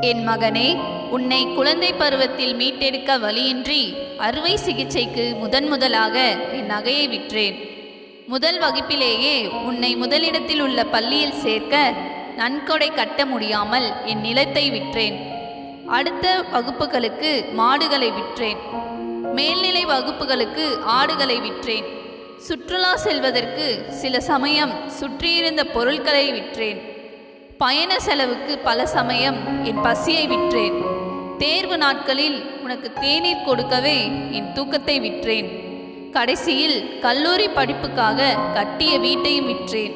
என் மகனே, உன்னை குழந்தை பருவத்தில் மீட்டெடுக்க வழியின்றி அறுவை சிகிச்சைக்கு முதலாக என் நகையை விற்றேன். முதல் வகுப்பிலேயே உன்னை முதலிடத்தில் உள்ள பள்ளியில் சேர்க்க நன்கொடை கட்ட முடியாமல் என் நிலத்தை விற்றேன். அடுத்த வகுப்புகளுக்கு மாடுகளை விற்றேன். மேல்நிலை வகுப்புகளுக்கு ஆடுகளை விற்றேன். சுற்றுலா செல்வதற்கு சில சமயம் சுற்றியிருந்த பொருட்களை விற்றேன். பயண செலவுக்கு பல சமயம் என் பசியை விற்றேன். தேர்வு நாட்களில் உனக்கு தேநீர் கொடுக்கவே என் தூக்கத்தை விற்றேன். கடைசியில் கல்லூரி படிப்புக்காக கட்டிய வீட்டையும் விற்றேன்.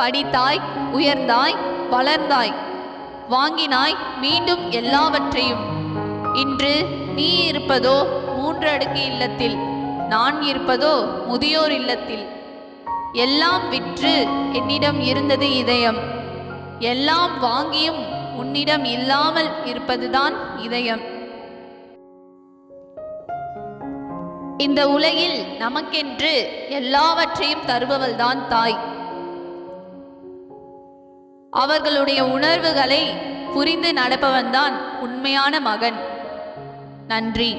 படித்தாய், உயர்ந்தாய், வளர்ந்தாய், வாங்கினாய் மீண்டும் எல்லாவற்றையும். இன்று நீ இருப்பதோ 3 அடுக்கு இல்லத்தில், நான் இருப்பதோ முதியோர் இல்லத்தில். எல்லாம் விற்று என்னிடம் இருந்தது இதயம். எல்லாம் வாங்கியும் உன்னிடம் இல்லாமல் இருப்பதுதான் இதயம். இந்த உலகில் நமக்கென்று எல்லாவற்றையும் தருபவள்தான் தாய். அவர்களுடைய உணர்வுகளை புரிந்து நடப்பவன்தான் உண்மையான மகன். நன்றி.